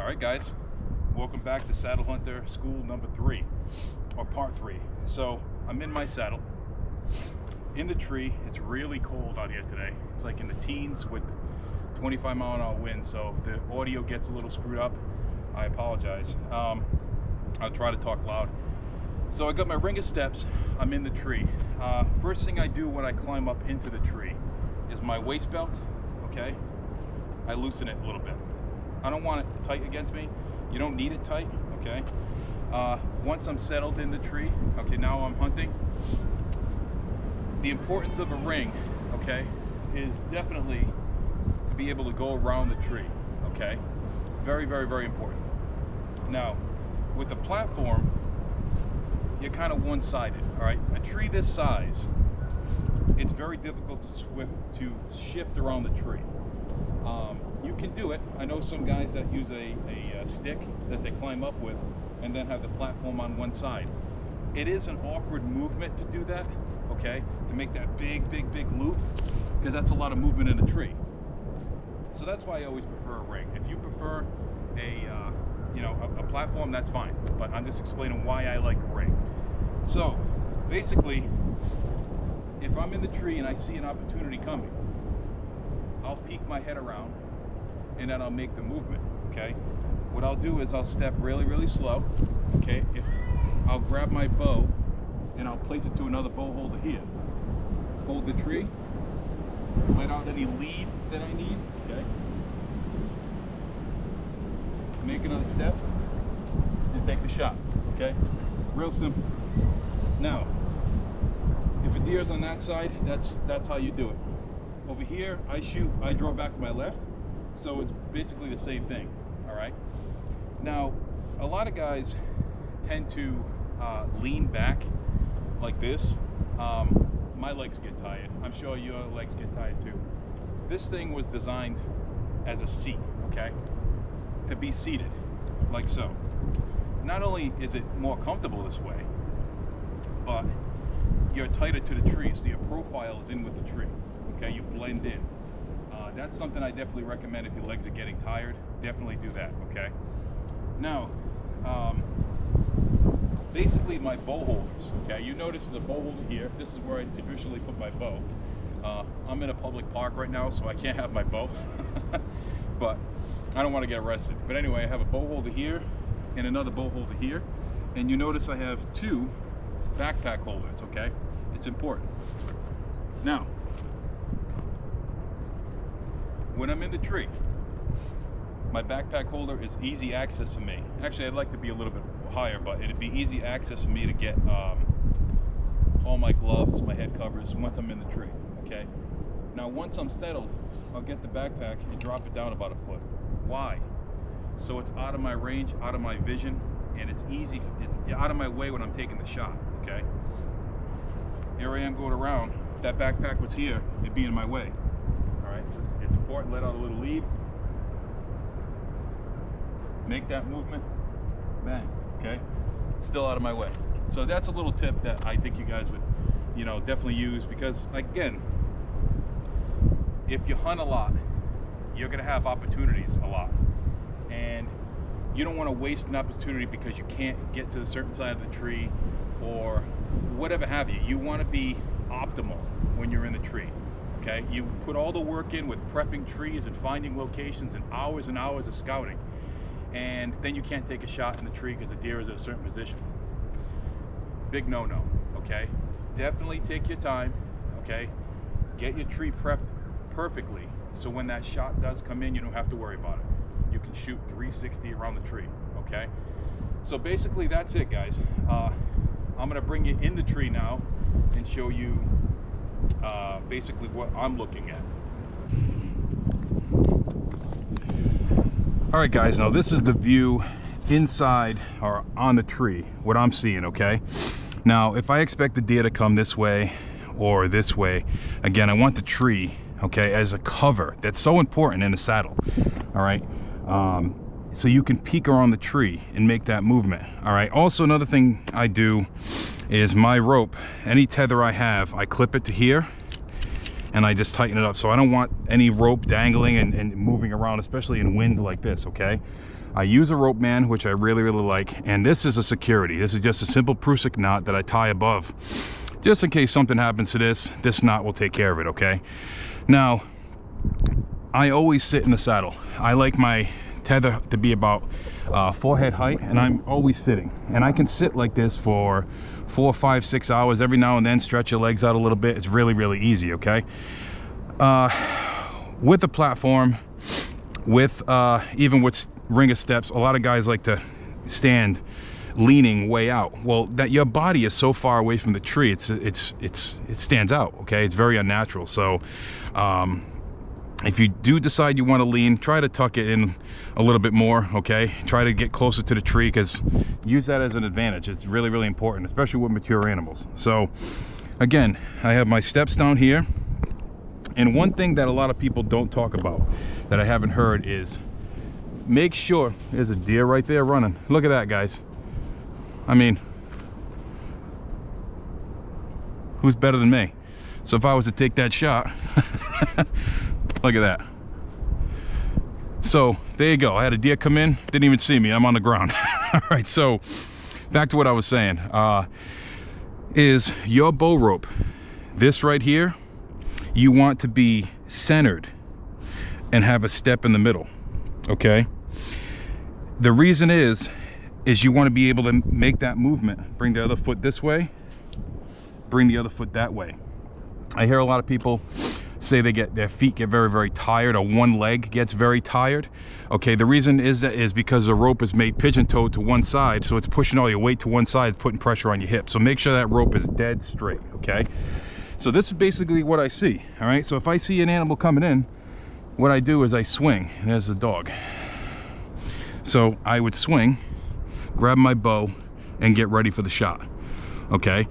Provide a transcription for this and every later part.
All right, guys, welcome back to Saddle Hunter School number 3, or part 3. So I'm in my saddle, in the tree. It's really cold out here today. It's like in the teens with 25-mile-an-hour winds. So if the audio gets a little screwed up, I apologize. I'll try to talk loud. So I got my ring of steps. I'm in the tree. First thing I do when I climb up into the tree is my waist belt. Okay, I loosen it a little bit. I don't want it tight against me. You don't need it tight, okay? Once I'm settled in the tree, okay, now I'm hunting. The importance of a ring, okay, is definitely to be able to go around the tree, okay? Very, very, very important. Now, with the platform, you're kind of one-sided, all right? A tree this size, it's very difficult to shift around the tree. You can do it. I know some guys that use a stick that they climb up with and then have the platform on one side. It is an awkward movement to do that, okay? To make that big, big, big loop, because that's a lot of movement in the tree. So that's why I always prefer a ring. If you prefer a platform, that's fine. But I'm just explaining why I like a ring. So basically, if I'm in the tree and I see an opportunity coming, I'll peek my head around and then I'll make the movement, okay? What I'll do is I'll step really, really slow, okay? I'll grab my bow and I'll place it to another bow holder here. Hold the tree, let out any lead that I need, okay? Make another step and take the shot, okay? Real simple. Now, if a deer's on that side, that's how you do it. Over here, I shoot, I draw back to my left, so it's basically the same thing, all right? Now, a lot of guys tend to lean back like this. My legs get tired. I'm sure your legs get tired too. This thing was designed as a seat, okay? To be seated, like so. Not only is it more comfortable this way, but you're tighter to the tree, so your profile is in with the tree. Okay, you blend in. That's something I definitely recommend if your legs are getting tired. Definitely do that, okay? Now, basically my bow holders, okay? You notice there's a bow holder here. This is where I traditionally put my bow. I'm in a public park right now, so I can't have my bow. But I don't want to get arrested. But anyway, I have a bow holder here and another bow holder here. And you notice I have 2 backpack holders, okay? It's important. Now, when I'm in the tree, my backpack holder is easy access for me. Actually, I'd like to be a little bit higher, but it'd be easy access for me to get all my gloves, my head covers, once I'm in the tree, okay? Now, once I'm settled, I'll get the backpack and drop it down about a foot. Why? So it's out of my range, out of my vision, and it's easy, it's out of my way when I'm taking the shot, okay? Here I am going around. If that backpack was here, it'd be in my way. So it's important, let out a little lead, make that movement, bang, okay? It's still out of my way. So that's a little tip that I think you guys would, definitely use, because again, if you hunt a lot, you're gonna have opportunities a lot. And you don't wanna waste an opportunity because you can't get to a certain side of the tree or whatever have you. You wanna be optimal when you're in the tree. Okay, you put all the work in with prepping trees and finding locations and hours of scouting, and then you can't take a shot in the tree because the deer is at a certain position. Big no-no, okay? Definitely take your time, okay? Get your tree prepped perfectly, so when that shot does come in, you don't have to worry about it. You can shoot 360 around the tree, okay? So basically that's it, guys. I'm gonna bring you in the tree now and show you basically what I'm looking at. All right, guys, now this is the view inside or on the tree, what I'm seeing, okay? Now, if I expect the deer to come this way or this way, again, I want the tree, okay, as a cover. That's so important in the saddle, all right? So you can peek around the tree and make that movement, all right? Also, another thing I do is my rope, any tether I have, I clip it to here, and I just tighten it up. So I don't want any rope dangling and moving around, especially in wind like this, okay? I use a rope man, which I really like, and this is a security. This is just a simple Prusik knot that I tie above. Just in case something happens to this knot will take care of it, okay? Now, I always sit in the saddle. I like my tether to be about forehead height, and I'm always sitting. And I can sit like this for 4, 5, 6 hours. Every now and then stretch your legs out a little bit. It's really easy, okay? With the platform, with even with ringer steps, a lot of guys like to stand leaning way out. Well, that your body is so far away from the tree, it stands out, okay? It's very unnatural. So if you do decide you want to lean, try to tuck it in a little bit more, okay? Try to get closer to the tree, because use that as an advantage. It's really important, especially with mature animals. So again, I have my steps down here, and one thing that a lot of people don't talk about that I haven't heard is make sure, there's a deer right there running. Look at that, guys. I mean, who's better than me? So if I was to take that shot, look at that. So there you go. I had a deer come in, didn't even see me. I'm on the ground. All right, so back to what I was saying. Is your bow rope, this right here, you want to be centered and have a step in the middle, okay? The reason is you want to be able to make that movement. Bring the other foot this way, bring the other foot that way. I hear a lot of people say their feet get very tired, or one leg gets very tired. Okay, the reason is because the rope is made pigeon-toed to one side, so it's pushing all your weight to one side, putting pressure on your hips. So make sure that rope is dead straight, okay? So this is basically what I see, all right? So if I see an animal coming in, what I do is I swing. And there's the dog. So I would swing, grab my bow, and get ready for the shot, okay?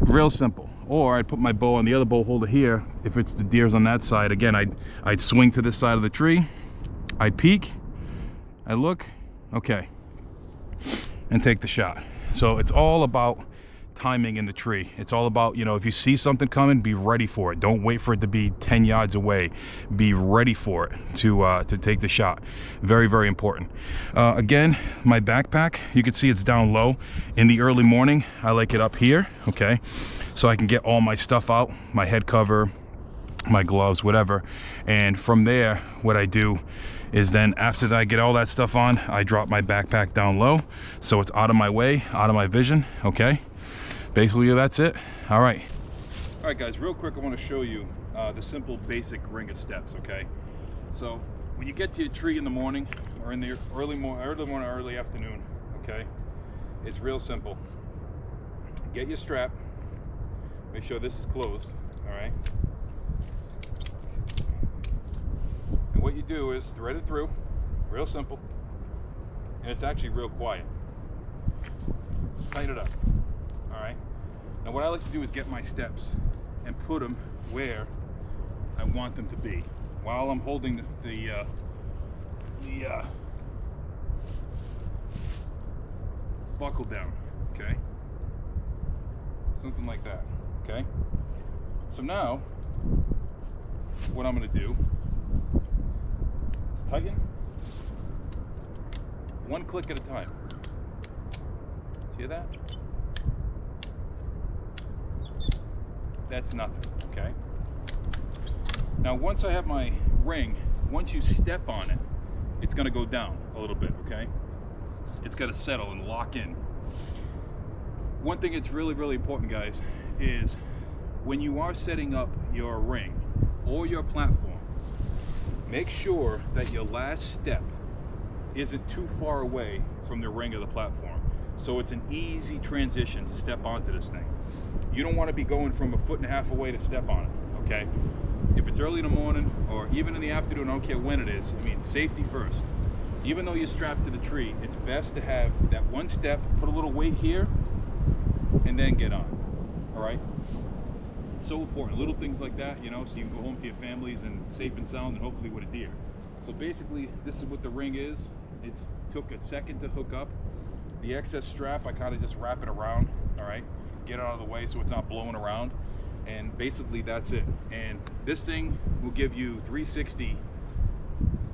Real simple. Or I'd put my bow on the other bow holder here. If it's the deer's on that side, again, I'd swing to this side of the tree, I'd peek, I look, okay, and take the shot. So it's all about timing in the tree. It's all about, you know, if you see something coming, be ready for it. Don't wait for it to be 10 yards away. Be ready for it to take the shot. Very important. Again, my backpack, you can see it's down low. In the early morning, I like it up here, okay? So I can get all my stuff out, my head cover, my gloves, whatever. And from there, what I do is then after that I get all that stuff on, I drop my backpack down low so it's out of my way, out of my vision, okay? Basically, that's it. All right guys, real quick, I want to show you the simple basic ringer steps, okay? So when you get to your tree in the morning, or in the early morning, early afternoon, okay, it's real simple. Get your strap, make sure this is closed, all right? And what you do is thread it through, real simple, and it's actually real quiet. Tighten it up. All right. Now what I like to do is get my steps and put them where I want them to be while I'm holding the buckle down, okay? Something like that, okay? So now what I'm going to do is tighten one click at a time. See that? That's nothing, okay? Now once I have my ring, once you step on it, it's gonna go down a little bit, okay? It's gotta settle and lock in. One thing that's really important, guys, is when you are setting up your ring or your platform, make sure that your last step isn't too far away from the ring of the platform, so it's an easy transition to step onto this thing. You don't want to be going from 1.5 feet away to step on it, okay? If it's early in the morning or even in the afternoon, I don't care when it is, I mean, safety first. Even though you're strapped to the tree, it's best to have that one step, put a little weight here, and then get on, all right? It's so important, little things like that, you know, so you can go home to your families and safe and sound, and hopefully with a deer. So basically, this is what the ring is. It took a second to hook up. The excess strap, I kind of just wrap it around, all right? Get it out of the way so it's not blowing around. and basically that's it. And this thing will give you 360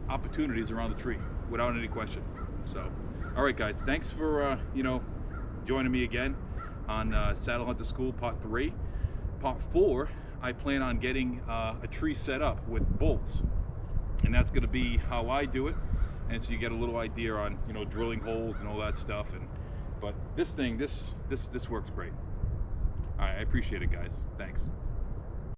opportunities around the tree without any question. So, all right, guys, thanks for joining me again on Saddle Hunter School Part 3. Part 4, I plan on getting a tree set up with bolts, and that's going to be how I do it. And so you get a little idea on drilling holes and all that stuff. But this thing, this works great. All right, I appreciate it, guys. Thanks.